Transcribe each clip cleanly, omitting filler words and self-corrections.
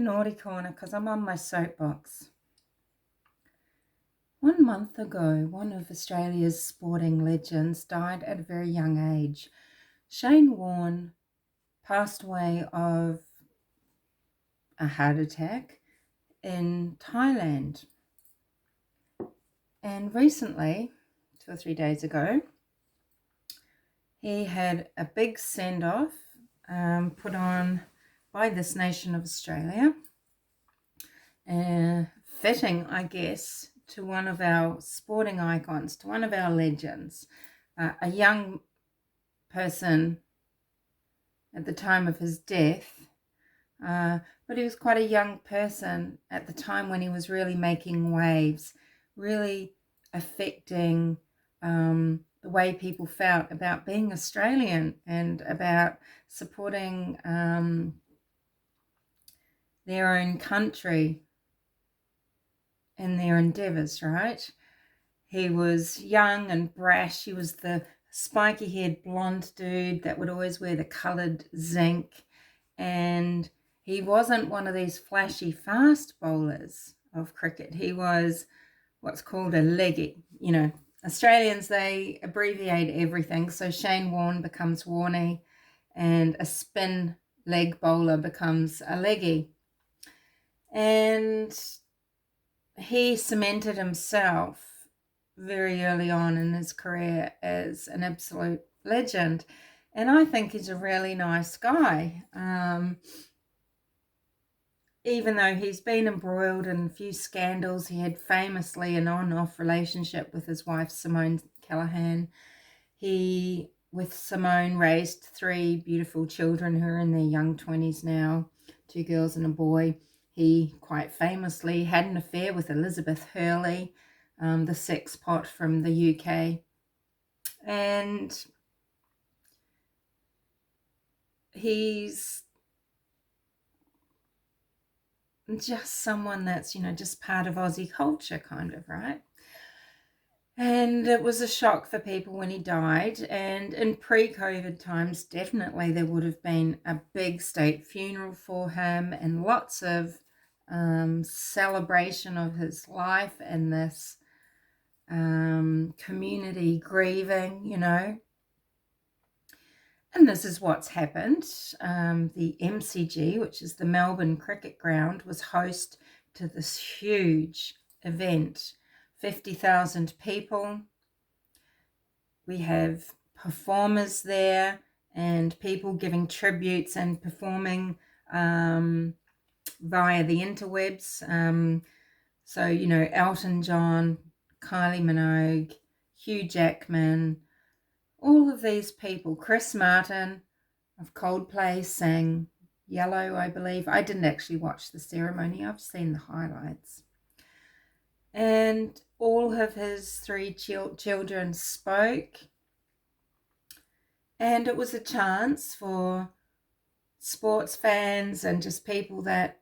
naughty corner because I'm on my soapbox. 1 month ago, one of Australia's sporting legends died at a very young age. Shane Warne passed away of a heart attack in Thailand. And recently, 2 or 3 days ago, he had a big send-off put on by this nation of Australia, fitting, I guess, to one of our sporting icons, to one of our legends, a young person at the time of his death, but he was quite a young person at the time when he was really making waves, really affecting the way people felt about being Australian and about supporting their own country in their endeavours, right? He was young and brash. He was the spiky-haired blonde dude that would always wear the coloured zinc, and he wasn't one of these flashy fast bowlers of cricket. He was what's called a leggy. You know, Australians, they abbreviate everything. So Shane Warne becomes Warnie, and a spin leg bowler becomes a leggy. And he cemented himself very early on in his career as an absolute legend. And I think he's a really nice guy. Even though he's been embroiled in a few scandals, he had famously an on-off relationship with his wife, Simone Callaghan. He, with Simone, raised 3 beautiful children who are in their young 20s now, 2 girls and a boy. He quite famously had an affair with Elizabeth Hurley, the sex pot from the UK. And he's just someone that's, just part of Aussie culture, kind of, right? And it was a shock for people when he died. And in pre-COVID times, definitely there would have been a big state funeral for him and lots of celebration of his life and this community grieving, And this is what's happened. The MCG, which is the Melbourne Cricket Ground, was host to this huge event. 50,000 people. We have performers there and people giving tributes and performing via the interwebs. So, Elton John, Kylie Minogue, Hugh Jackman, all of these people. Chris Martin of Coldplay sang Yellow, I believe. I didn't actually watch the ceremony. I've seen the highlights. And all of his 3 children spoke. And it was a chance for sports fans and just people that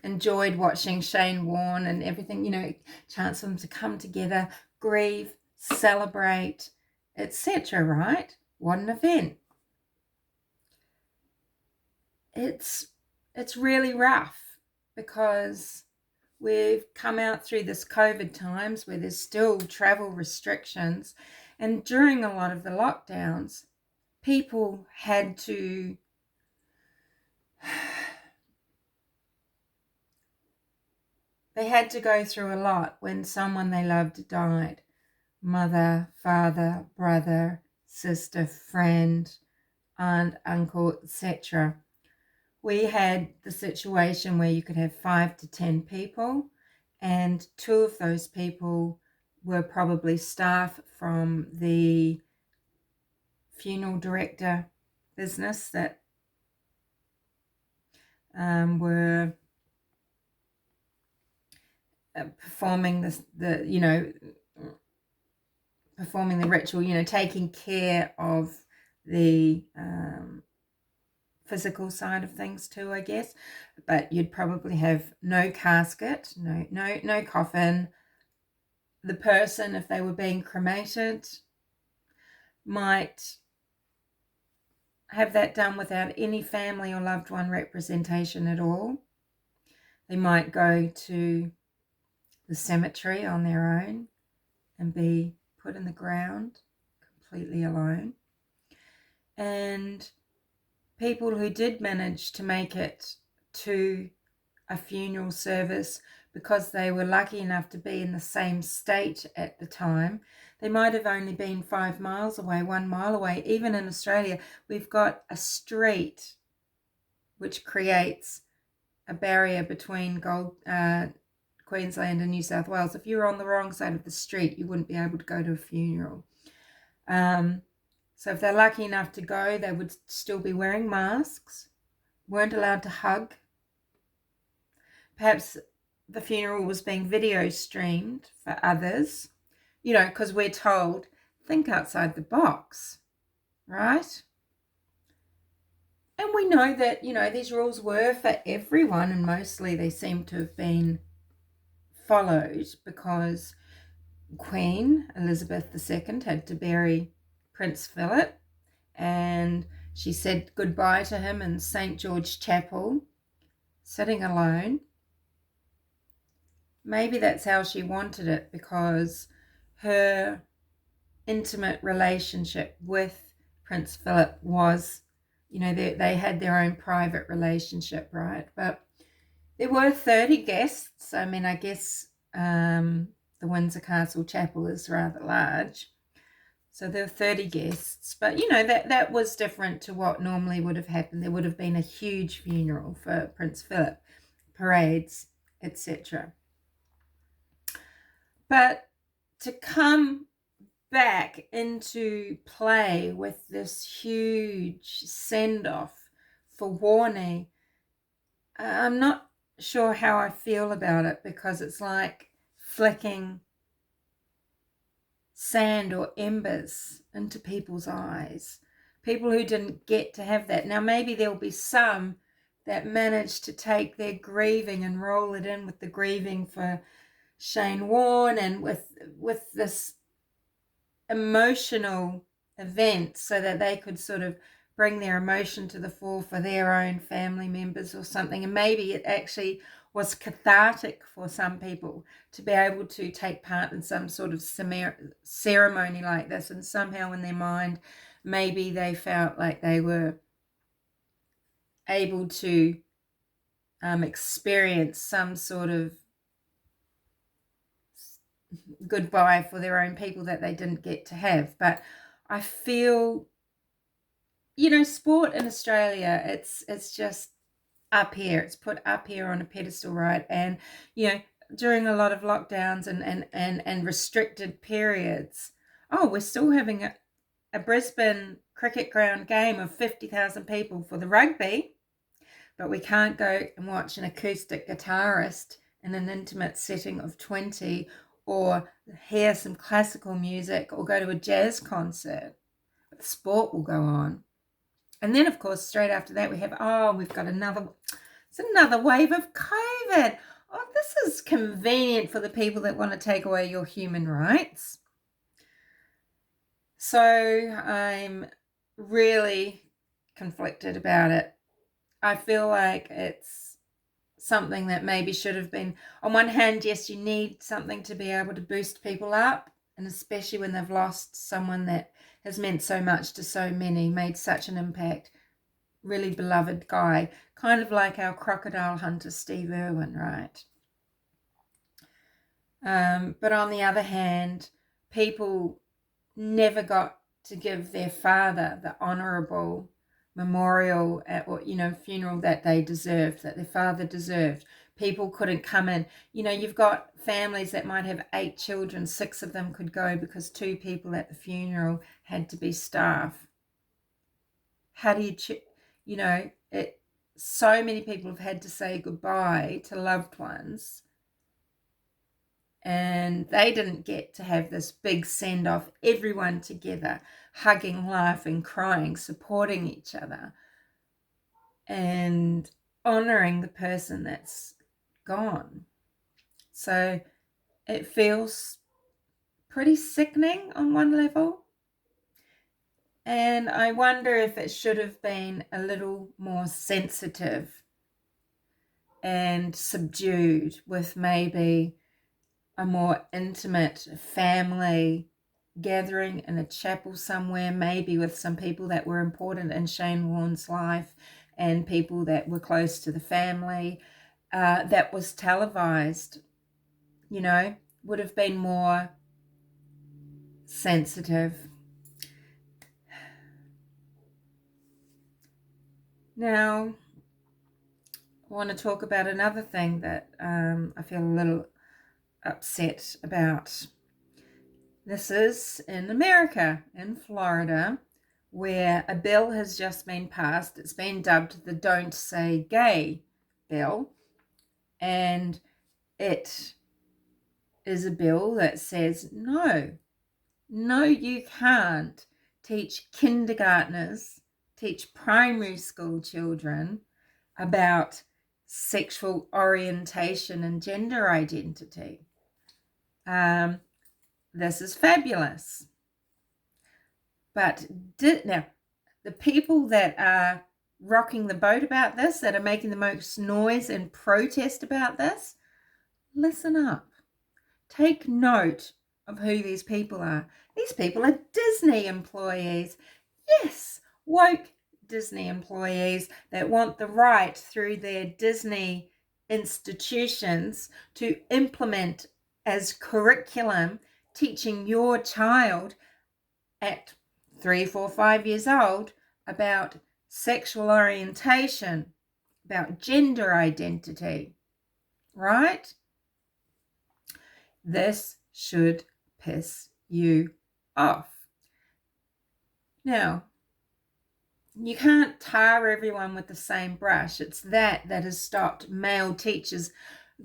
enjoyed watching Shane Warne and everything, chance for them to come together, grieve, celebrate, etc., right? What an event. It's really rough because we've come out through this COVID times where there's still travel restrictions, and during a lot of the lockdowns, people had to go through a lot when someone they loved died. Mother, father, brother, sister, friend, aunt, uncle, etc. We had the situation where you could have 5 to 10 people, and 2 of those people were probably staff from the funeral director business that were performing performing the ritual, taking care of the physical side of things too, I guess. But you'd probably have no casket, no coffin. The person, if they were being cremated, might have that done without any family or loved one representation at all. They might go to the cemetery on their own and be put in the ground completely alone. And people who did manage to make it to a funeral service because they were lucky enough to be in the same state at the time, they might have only been 5 miles away, 1 mile away. Even in Australia, we've got a street which creates a barrier between Queensland and New South Wales. If you were on the wrong side of the street, you wouldn't be able to go to a funeral. So if they're lucky enough to go, they would still be wearing masks, weren't allowed to hug. Perhaps the funeral was being video streamed for others, because we're told, think outside the box, right? And we know that, these rules were for everyone, and mostly they seem to have been followed because Queen Elizabeth II had to bury Prince Philip, and she said goodbye to him in St. George Chapel, sitting alone. Maybe that's how she wanted it, because her intimate relationship with Prince Philip was, they had their own private relationship, right? But there were 30 guests. I mean, I guess the Windsor Castle Chapel is rather large. So there were 30 guests. But, that was different to what normally would have happened. There would have been a huge funeral for Prince Philip, parades, etc. But to come back into play with this huge send-off for Warnie, I'm not sure how I feel about it, because it's like flicking sand or embers into people's eyes, people who didn't get to have that. Now, maybe there'll be some that manage to take their grieving and roll it in with the grieving for Shane Warne and with this emotional event, so that they could sort of bring their emotion to the fore for their own family members or something. And maybe it actually was cathartic for some people to be able to take part in some sort of ceremony like this, and somehow in their mind maybe they felt like they were able to experience some sort of goodbye for their own people that they didn't get to have. But I feel, sport in Australia, it's just up here. It's put up here on a pedestal, right? And, during a lot of lockdowns and restricted periods, we're still having a Brisbane cricket ground game of 50,000 people for the rugby, but we can't go and watch an acoustic guitarist in an intimate setting of 20, or hear some classical music, or go to a jazz concert. But the sport will go on. And then, of course, straight after that, we've got another wave of COVID. Oh, this is convenient for the people that want to take away your human rights. So I'm really conflicted about it. I feel like it's something that maybe should have been, on one hand, yes, you need something to be able to boost people up, and especially when they've lost someone that has meant so much to so many, made such an impact, really beloved guy, kind of like our crocodile hunter Steve Irwin, right? But on the other hand, people never got to give their father the honourable memorial or funeral that they deserved, that their father deserved. People couldn't come in. You've got families that might have 8 children, 6 of them could go because 2 people at the funeral had to be staff. How do you so many people have had to say goodbye to loved ones, and they didn't get to have this big send-off, everyone together, hugging, laughing, crying, supporting each other, and honouring the person that's gone. So it feels pretty sickening on one level. And I wonder if it should have been a little more sensitive and subdued, with maybe a more intimate family gathering in a chapel somewhere, maybe with some people that were important in Shane Warne's life and people that were close to the family, that was televised, would have been more sensitive. Now, I want to talk about another thing that I feel a little upset about. This is in America, in Florida, where a bill has just been passed. It's been dubbed the Don't Say Gay bill, and it is a bill that says no, you can't teach kindergartners, teach primary school children about sexual orientation and gender identity. This is fabulous. But now, the people that are rocking the boat about this, that are making the most noise and protest about this, listen up. Take note of who these people are. These people are Disney employees. Yes, woke Disney employees that want the right through their Disney institutions to implement as curriculum teaching your child at 3, 4, 5 years old about sexual orientation, about gender identity, right? This should piss you off. Now, you can't tar everyone with the same brush. It's that has stopped male teachers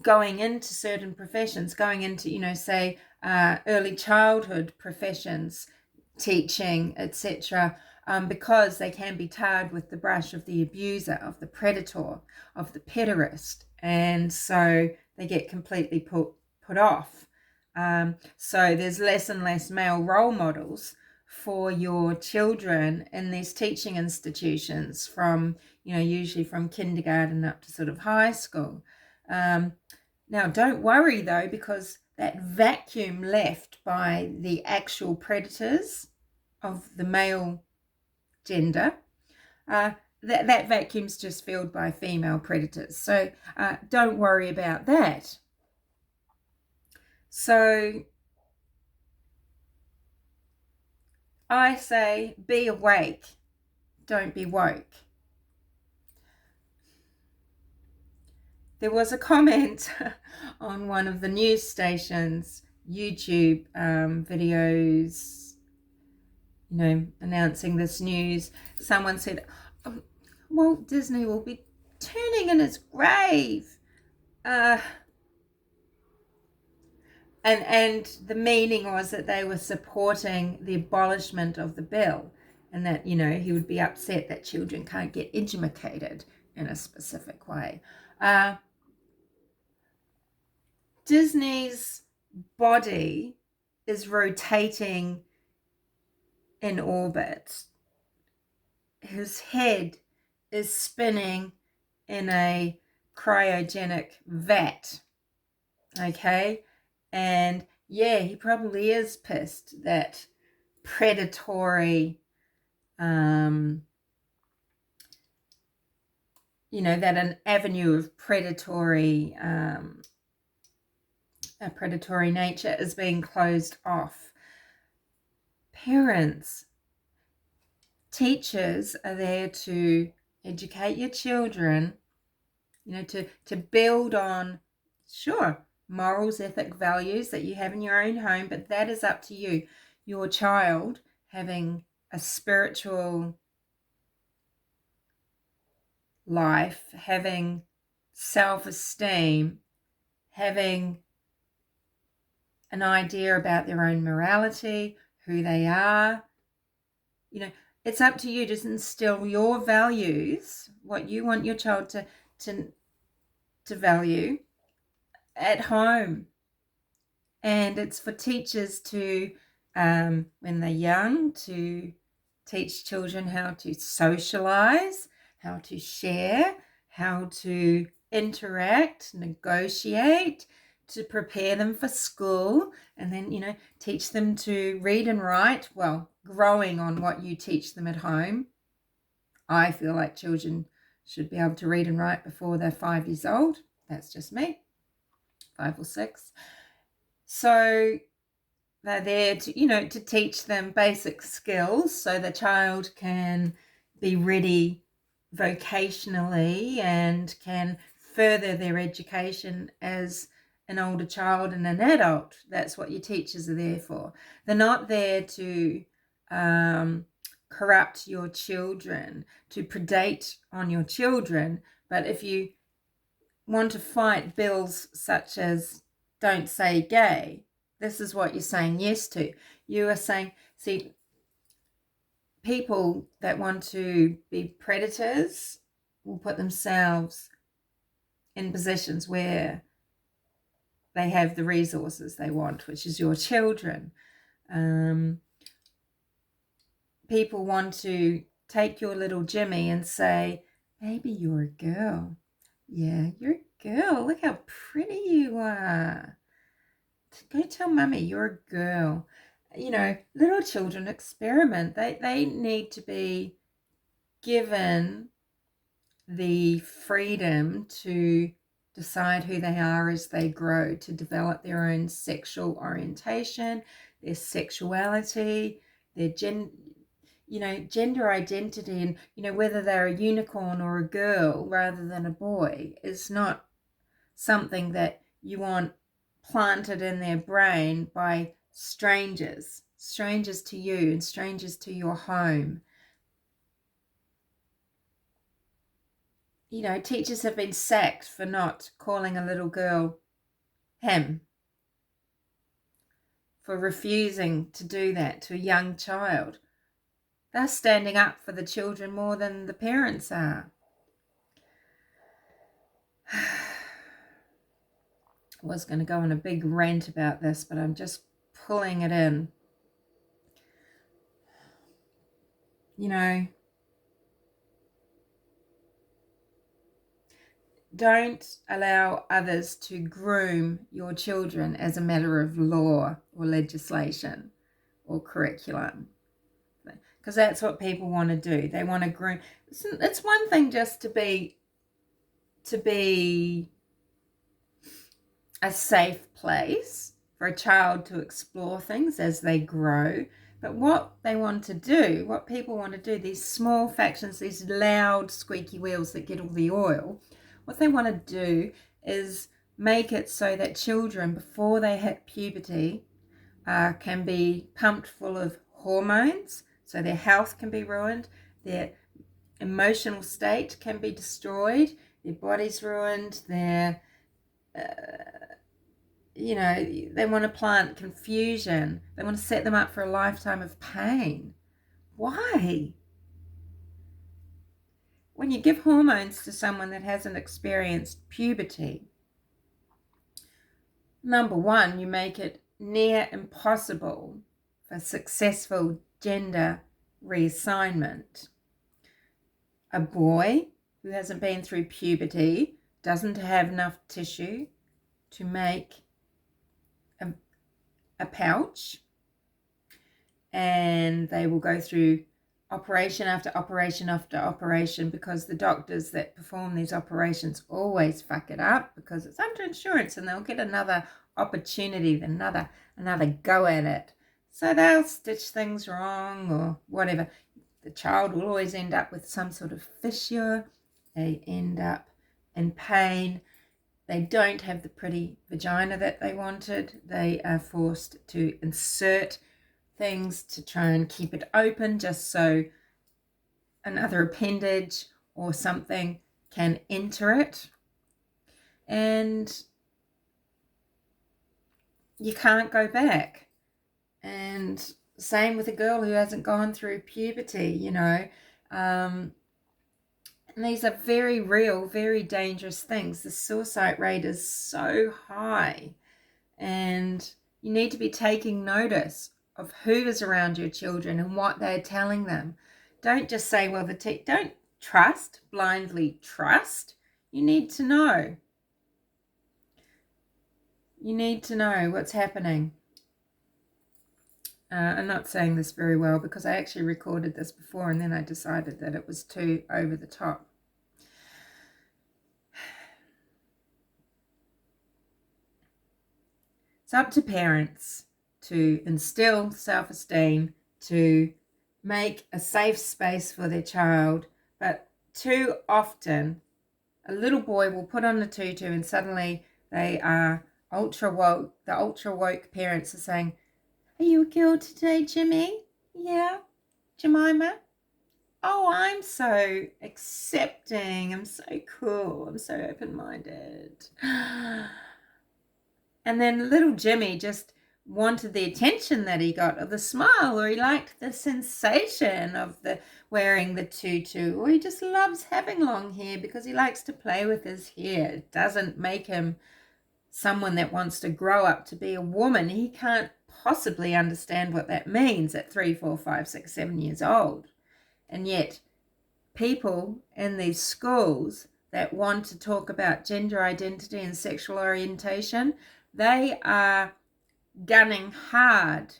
going into certain professions, going into, say, early childhood professions, teaching, etc., because they can be tarred with the brush of the abuser, of the predator, of the pederast, and so they get completely put off. So there's less and less male role models for your children in these teaching institutions, from usually from kindergarten up to sort of high school. Now, don't worry though, because that vacuum left by the actual predators of the male gender, that vacuum's just filled by female predators. So don't worry about that. So I say be awake, don't be woke. There was a comment on one of the news stations' YouTube videos, announcing this news. Someone said, oh, Walt Disney will be turning in his grave. And the meaning was that they were supporting the abolishment of the bill, and that, he would be upset that children can't get educated in a specific way. Disney's body is rotating in orbit. His head is spinning in a cryogenic vat. Okay? And yeah, he probably is pissed that predatory, that an avenue of predatory nature is being closed off. Parents, teachers are there to educate your children, to build on, sure, morals, ethic, values that you have in your own home, but that is up to you. Your child having a spiritual life, having self-esteem, having an idea about their own morality, who they are, it's up to you to instill your values, what you want your child to value at home. And it's for teachers to, when they're young, to teach children how to socialize, how to share, how to interact, negotiate, to prepare them for school, and then, teach them to read and write, well, growing on what you teach them at home. I feel like children should be able to read and write before they're 5 years old. That's just me, 5 or 6. So they're there to, to teach them basic skills so the child can be ready vocationally and can further their education as an older child and an adult. That's what your teachers are there for. They're not there to corrupt your children, to predate on your children. But if you want to fight bills such as don't say gay, this is what you're saying yes to. You are saying, see, people that want to be predators will put themselves in positions where they have the resources they want, which is your children. People want to take your little Jimmy and say, baby, you're a girl. Yeah, you're a girl. Look how pretty you are. Go tell mummy you're a girl. Little children experiment. They need to be given the freedom to decide who they are as they grow, to develop their own sexual orientation, their sexuality, their gender identity, and whether they're a unicorn or a girl rather than a boy is not something that you want planted in their brain by strangers to you and strangers to your home. Teachers have been sacked for not calling a little girl him, for refusing to do that to a young child. They're standing up for the children more than the parents are. I was going to go on a big rant about this, but I'm just pulling it in. Don't allow others to groom your children as a matter of law or legislation or curriculum, because that's what people want to do. They want to groom. It's one thing just to be a safe place for a child to explore things as they grow. But what they want to do, what people want to do, these small factions, these loud squeaky wheels that get all the oil, what they want to do is make it so that children, before they hit puberty, can be pumped full of hormones, so their health can be ruined, their emotional state can be destroyed, their body's ruined, they want to plant confusion. They want to set them up for a lifetime of pain. Why? When you give hormones to someone that hasn't experienced puberty, number one, you make it near impossible for successful gender reassignment. A boy who hasn't been through puberty doesn't have enough tissue to make a pouch, and they will go through operation after operation after operation, because the doctors that perform these operations always fuck it up because it's under insurance, and they'll get another opportunity, another go at it. So they'll stitch things wrong or whatever. The child will always end up with some sort of fissure. They end up in pain. They don't have the pretty vagina that they wanted. They are forced to insert things to try and keep it open just so another appendage or something can enter it. And you can't go back. And same with a girl who hasn't gone through puberty, and these are very real, very dangerous things. The suicide rate is so high, and you need to be taking notice of who is around your children and what they're telling them. Don't just say, well, don't blindly trust. You need to know. You need to know what's happening. I'm not saying this very well because I actually recorded this before and then I decided that it was too over the top. It's up to parents to instill self-esteem, to make a safe space for their child, but too often a little boy will put on the tutu and suddenly they are ultra woke. The ultra woke parents are saying, are you a girl today, Jimmy? Yeah. Jemima? Oh, I'm so accepting. I'm so cool. I'm so open-minded. And then little Jimmy just wanted the attention that he got, or the smile, or he liked the sensation of the wearing the tutu, or he just loves having long hair because he likes to play with his hair. It doesn't make him someone that wants to grow up to be a woman. He can't possibly understand what that means at 3, 4, 5, 6, 7 years old. And yet people in these schools that want to talk about gender identity and sexual orientation, they are gunning hard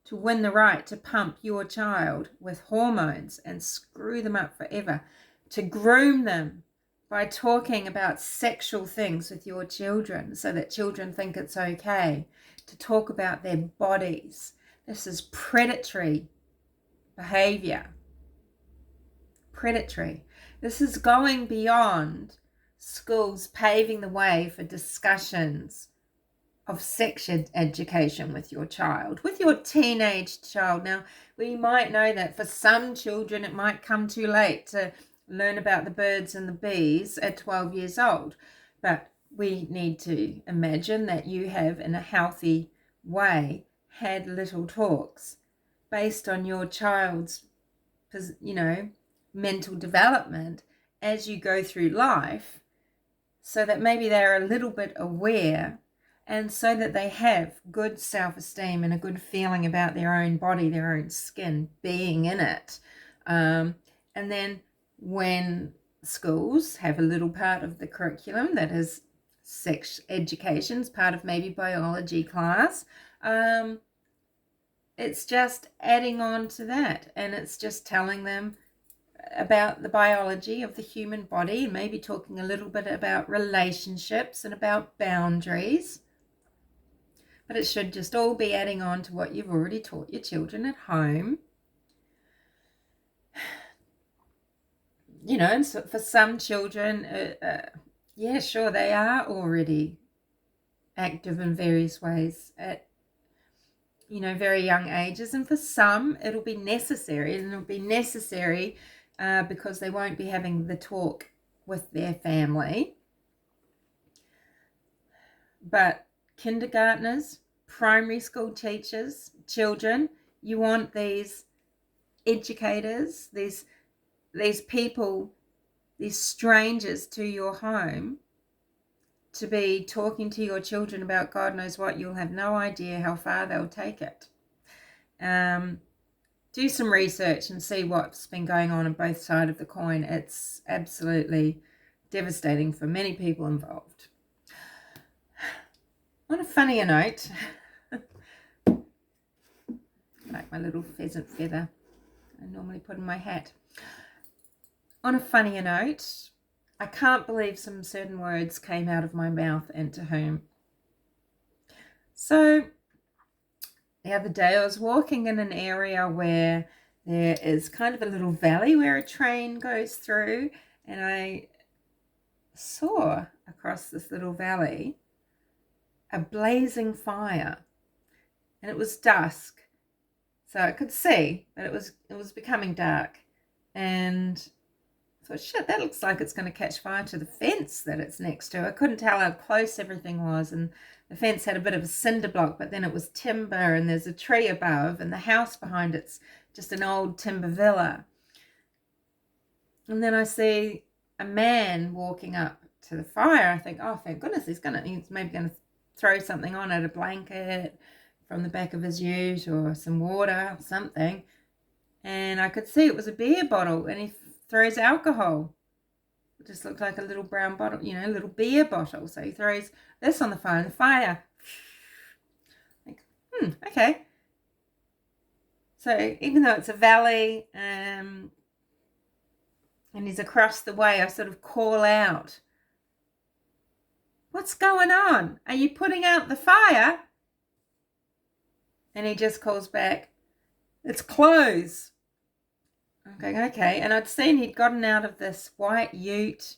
to win the right to pump your child with hormones and screw them up forever, to groom them by talking about sexual things with your children so that children think it's okay to talk about their bodies. This is predatory behavior. Predatory. This is going beyond schools paving the way for discussions of sex education with your child, with your teenage child. Now, we might know that for some children it might come too late to learn about the birds and the bees at 12 years old, but we need to imagine that you have, in a healthy way, had little talks based on your child's, mental development as you go through life, so that maybe they're a little bit aware, and so that they have good self-esteem and a good feeling about their own body, their own skin, being in it. And then when schools have a little part of the curriculum that is sex education, part of maybe biology class, it's just adding on to that, and it's just telling them about the biology of the human body, and maybe talking a little bit about relationships and about boundaries. But it should just all be adding on to what you've already taught your children at home. And so for some children, yeah, sure, they are already active in various ways at, very young ages. And for some, it'll be necessary, because they won't be having the talk with their family. But kindergartners, primary school teachers, children, you want these educators, these people, these strangers to your home, to be talking to your children about God knows what. You'll have no idea how far they'll take it. Do some research and see what's been going on both sides of the coin. It's absolutely devastating for many people involved. On a funnier note, like my little pheasant feather I normally put in my hat. On a funnier note, I can't believe some certain words came out of my mouth, and to whom. So the other day I was walking in an area where there is kind of a little valley where a train goes through, and I saw across this little valley a blazing fire, and it was dusk, so I could see, but it was becoming dark, and I thought, shit, that looks like it's going to catch fire to the fence that it's next to. I couldn't tell how close everything was, and the fence had a bit of a cinder block, but then it was timber, and there's a tree above, and the house behind it's just an old timber villa. And then I see a man walking up to the fire. I think, oh, thank goodness, he's maybe going to throw something on it, a blanket, from the back of his ute or some water or something. And I could see it was a beer bottle, and he throws alcohol. It just looked like a little brown bottle, a little beer bottle. So he throws this on the fire, and the fire. Like, okay. So even though it's a valley, and he's across the way, I sort of call out, "What's going on? Are you putting out the fire?" And he just calls back, "It's clothes." Okay. And I'd seen he'd gotten out of this white ute.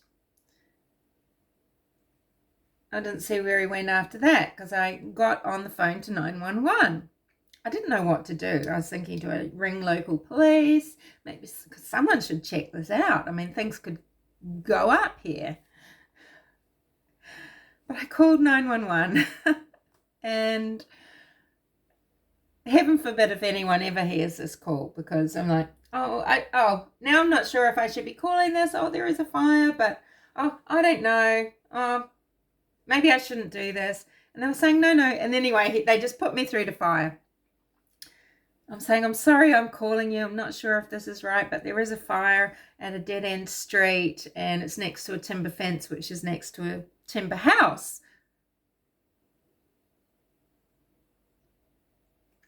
I didn't see where he went after that, because I got on the phone to 911. I didn't know what to do. I was thinking, do I ring local police? Maybe someone should check this out. I mean, things could go up here. But I called 911 and heaven forbid if anyone ever hears this call, because I'm like, now I'm not sure if I should be calling this. Oh, there is a fire, but I don't know. Maybe I shouldn't do this. And they were saying, no. And anyway, they just put me through to fire. I'm saying, I'm sorry I'm calling you. I'm not sure if this is right, but there is a fire at a dead-end street, and it's next to a timber fence, which is next to a timber house.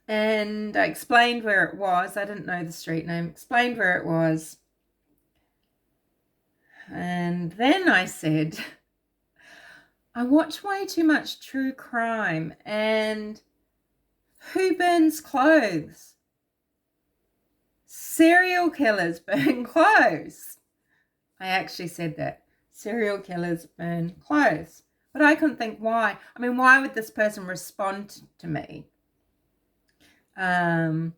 And I explained where it was. I didn't know the street name. Explained where it was. And then I said, I watch way too much true crime, and who burns clothes? Serial killers burn clothes. I actually said that. Serial killers burn clothes. But I couldn't think why. I mean, why would this person respond to me? But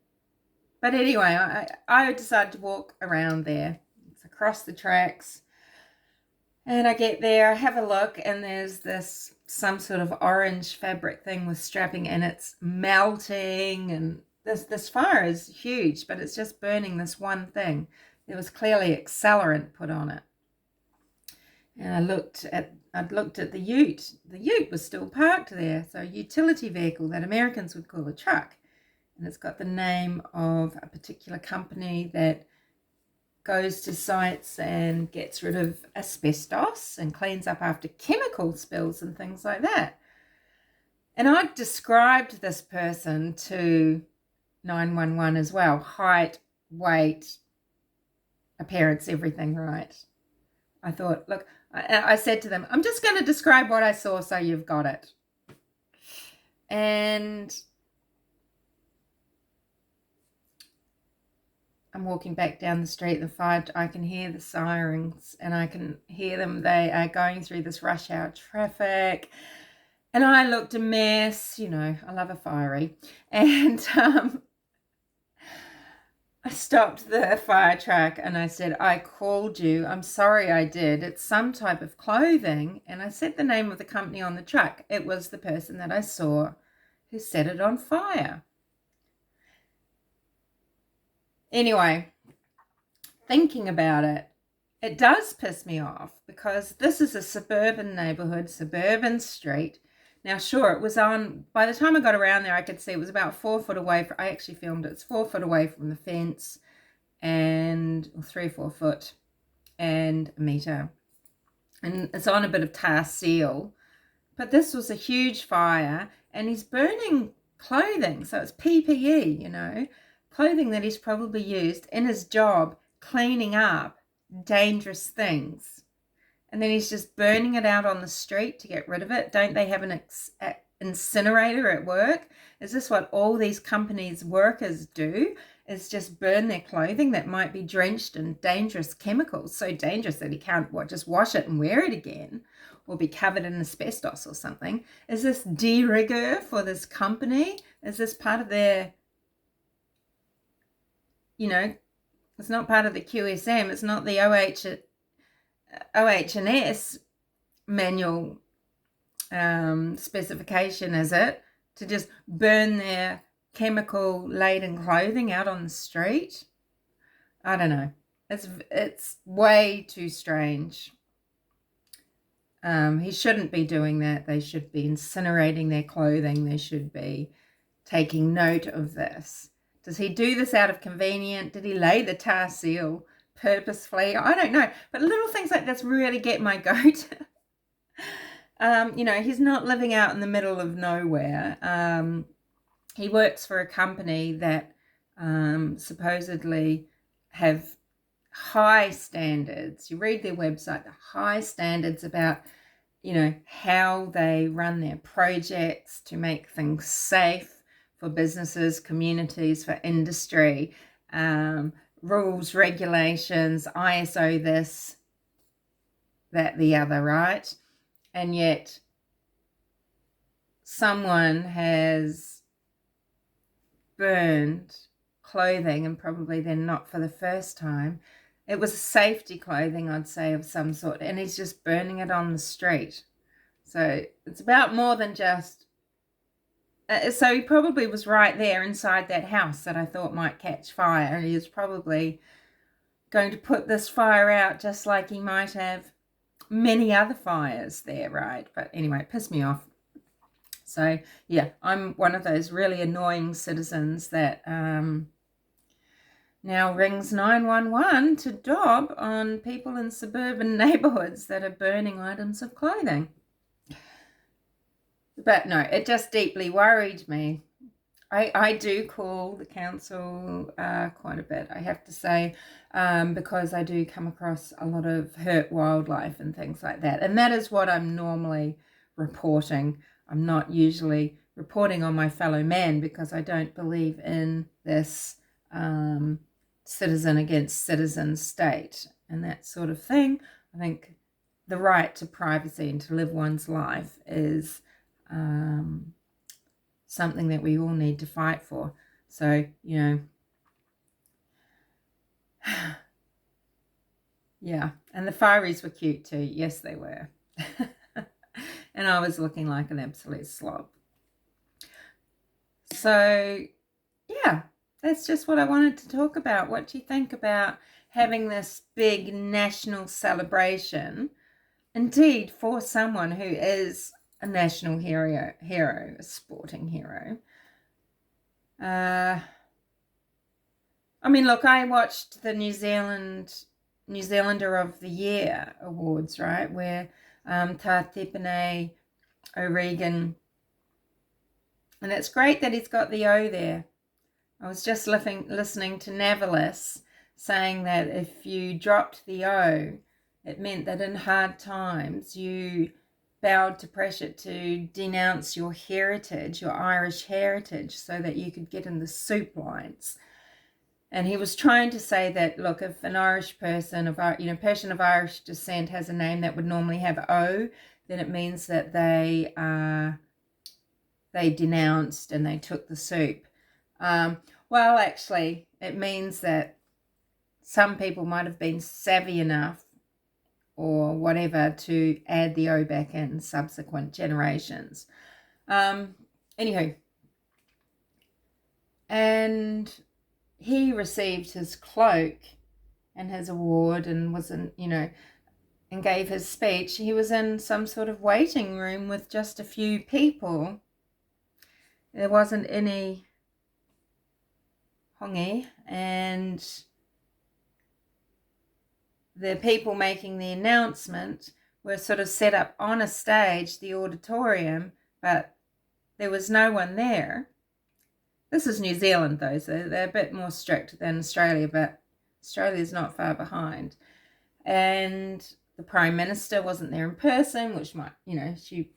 anyway, I decided to walk around there. It's across the tracks. And I get there, I have a look, and there's some sort of orange fabric thing with strapping, and it's melting, and this fire is huge, but it's just burning this one thing. There was clearly accelerant put on it. And I'd looked at the ute. The ute was still parked there, so a utility vehicle that Americans would call a truck. And it's got the name of a particular company that goes to sites and gets rid of asbestos and cleans up after chemical spills and things like that. And I described this person to 911 as well. Height, weight, appearance, everything right. I thought, look, I said to them, I'm just going to describe what I saw so you've got it. And I'm walking back down the street, the fire, I can hear the sirens, and I can hear them. They are going through this rush hour traffic, and I looked a mess. I love a fiery. And I stopped the fire truck and I said, I called you. I'm sorry I did. It's some type of clothing. And I said the name of the company on the truck. It was the person that I saw who set it on fire. Anyway, thinking about it, it does piss me off, because this is a suburban neighborhood, suburban street. Now, sure, it was on, by the time I got around there, I could see it was about 4 foot away. I actually filmed it. It's 4 foot away from the fence, and 3 or 4 foot and a meter. And it's on a bit of tar seal. But this was a huge fire, and he's burning clothing. So it's PPE, clothing that he's probably used in his job cleaning up dangerous things. And then he's just burning it out on the street to get rid of it. Don't they have an incinerator at work? Is this what all these companies' workers do? Is just burn their clothing that might be drenched in dangerous chemicals, so dangerous that he can't just wash it and wear it again, or be covered in asbestos or something? Is this de rigueur for this company? Is this part of their, it's not part of the QSM. It's not the OH&S manual specification, is it? To just burn their chemical-laden clothing out on the street? I don't know. It's way too strange. He shouldn't be doing that. They should be incinerating their clothing. They should be taking note of this? Does he do this out of convenience? Did he lay the tar seal purposefully? I don't know. But little things like this really get my goat. You know, he's not living out in the middle of nowhere. He works for a company that supposedly have high standards. You read their website, the high standards about, you know, how they run their projects to make things safe for businesses, communities, for industry, rules, regulations, ISO this, that, the other, right? And yet someone has burned clothing, and probably then not for the first time. It was safety clothing, I'd say, of some sort, and he's just burning it on the street. So it's about more than just... so he probably was right there inside that house that I thought might catch fire. He was probably going to put this fire out just like he might have many other fires there, right? But anyway, it pissed me off. So yeah, I'm one of those really annoying citizens that now rings 911 to dob on people in suburban neighborhoods that are burning items of clothing. But no, it just deeply worried me. I do call the council quite a bit, I have to say, because I do come across a lot of hurt wildlife and things like that. And that is what I'm normally reporting. I'm not usually reporting on my fellow man, because I don't believe in this citizen against citizen state and that sort of thing. I think the right to privacy and to live one's life is something that we all need to fight for. So, you know, yeah. And the fireys were cute too. Yes, they were. And I was looking like an absolute slob. So, yeah, that's just what I wanted to talk about. What do you think about having this big national celebration, indeed, for someone who is a national hero, a sporting hero? I mean, look, I watched the New Zealander of the Year awards, right, where Tātipene O'Regan, and it's great that he's got the O there. I was just listening to Navalis saying that if you dropped the O, it meant that in hard times you bowed to pressure to denounce your heritage, your Irish heritage, so that you could get in the soup lines. And he was trying to say that, look, if an Irish person of, you know, person of Irish descent has a name that would normally have O, then it means that they denounced and they took the soup. Well, actually, it means that some people might have been savvy enough or whatever to add the O back in subsequent generations. Anywho, and he received his cloak and his award and was in, you know, and gave his speech. He was in some sort of waiting room with just a few people. There wasn't any hongi, and the people making the announcement were sort of set up on a stage, the auditorium, but there was no one there. This is New Zealand, though, so they're a bit more strict than Australia, but Australia's not far behind. And the Prime Minister wasn't there in person, which might, you know, she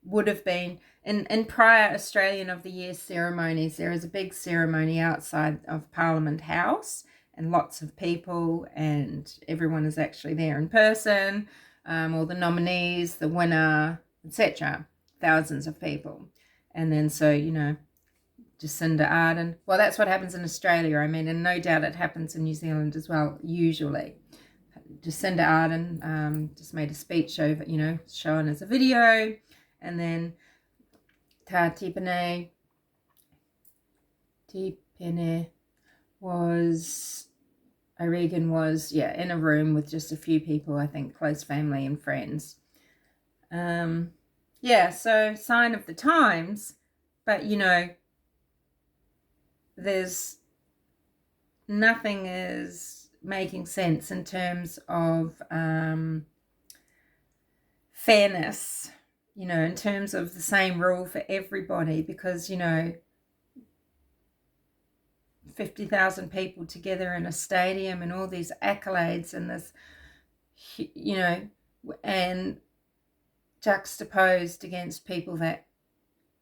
would have been. In prior Australian of the Year ceremonies, there is a big ceremony outside of Parliament House, and lots of people, and everyone is actually there in person, all the nominees, the winner, etc. Thousands of people. And then, so, you know, Jacinda Ardern. Well, that's what happens in Australia, I mean, and no doubt it happens in New Zealand as well, usually. Jacinda Ardern just made a speech over, you know, shown as a video, and then Tātipene was, O'Regan was, yeah, in a room with just a few people, I think, close family and friends. Yeah, so sign of the times, but, you know, there's nothing is making sense in terms of fairness, in terms of the same rule for everybody, because 50,000 people together in a stadium and all these accolades and this, and juxtaposed against people that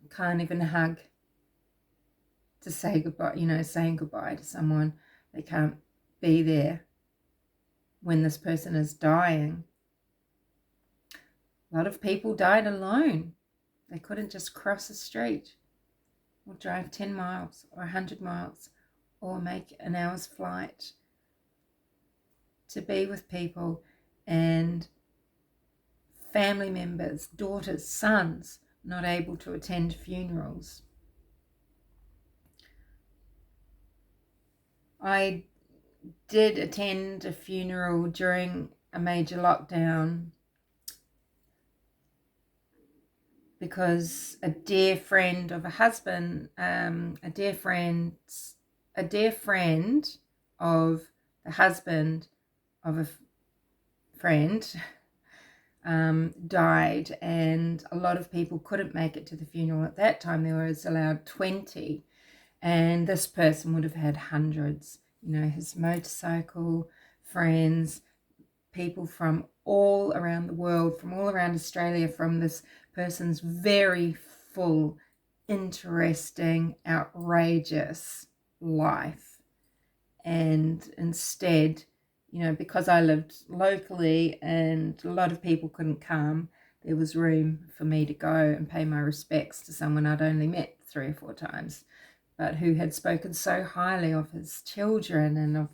can't even hug to say goodbye, saying goodbye to someone. They can't be there when this person is dying. A lot of people died alone. They couldn't just cross a street or drive 10 miles or 100 miles or make an hour's flight to be with people, and family members, daughters, sons, not able to attend funerals. I did attend a funeral during a major lockdown because a dear friend of a husband, a dear friend of the husband of a friend died, and a lot of people couldn't make it to the funeral. At that time there was allowed 20, and this person would have had hundreds, his motorcycle friends, people from all around the world, from all around Australia, from this person's very full, interesting, outrageous life. And instead, because I lived locally and a lot of people couldn't come, there was room for me to go and pay my respects to someone I'd only met 3 or 4 times, but who had spoken so highly of his children and of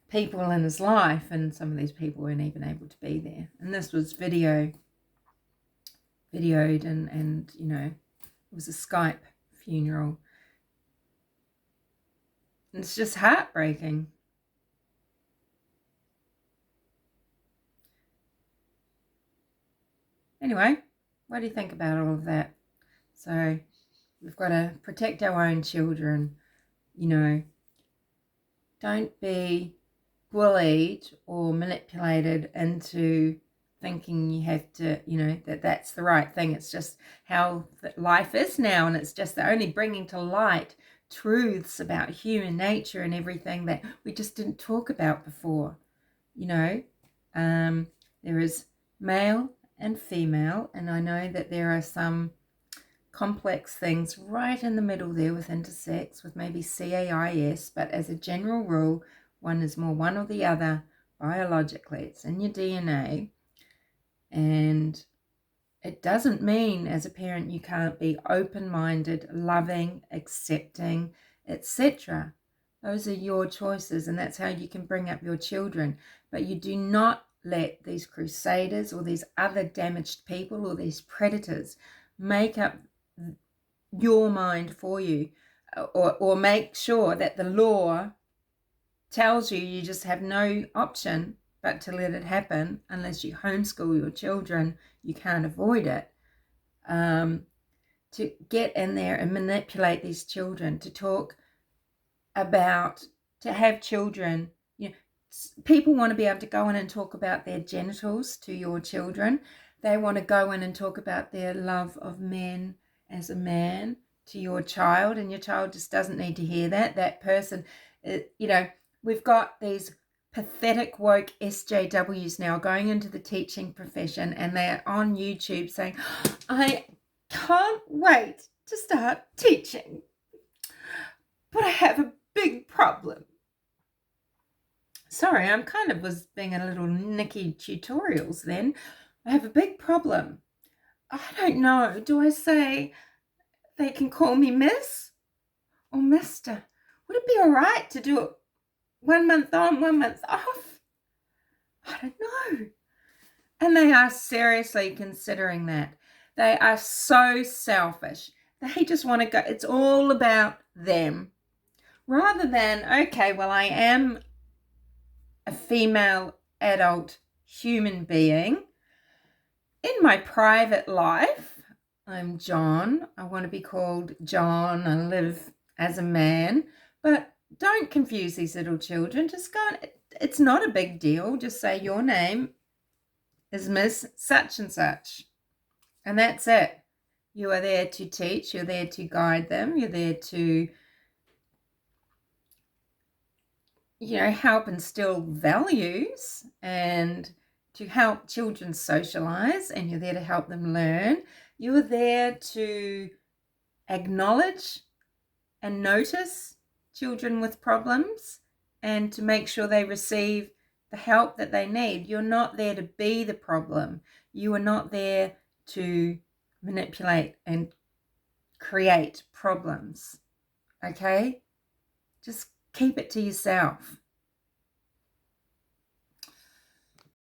people in his life, and some of these people weren't even able to be there. And this was videoed, and it was a Skype funeral. And it's just heartbreaking. Anyway, what do you think about all of that? So we've got to protect our own children. Don't be bullied or manipulated into thinking you have to, that's the right thing. It's just how life is now, and it's just only bringing to light truths about human nature and everything that we just didn't talk about before. There is male and female, and I know that there are some complex things right in the middle there with intersex, with maybe CAIS, but as a general rule, one is more one or the other biologically. It's in your DNA, and it doesn't mean as a parent you can't be open-minded, loving, accepting, etc. Those are your choices, and that's how you can bring up your children. But you do not let these crusaders or these other damaged people or these predators make up your mind for you, or make sure that the law tells you just have no option but to let it happen. Unless you homeschool your children, you can't avoid it. To get in there and manipulate these children, to talk about, to have children, people want to be able to go in and talk about their genitals to your children. They want to go in and talk about their love of men as a man to your child, and your child just doesn't need to hear that. That person, we've got these pathetic woke SJWs now going into the teaching profession, and they're on YouTube saying, I can't wait to start teaching, but I have a big problem. Sorry, I'm kind of was being a little Nikki tutorials then. I have a big problem. I don't know. Do I say they can call me Miss or Mister? Would it be all right to do it 1 month on, 1 month off? I don't know. And they are seriously considering that. They are so selfish. They just want to go. It's all about them. Rather than, okay, well, I am a female adult human being. In my private life, I'm John. I want to be called John. I live as a man. But don't confuse these little children. Just go, it's not a big deal. Just say your name is Miss Such and Such. And that's it. You are there to teach. You're there to guide them. You're there to, help instill values and to help children socialize, and you're there to help them learn. You are there to acknowledge and notice children with problems and to make sure they receive the help that they need. You're not there to be the problem. You are not there to manipulate and create problems. Okay? Just keep it to yourself.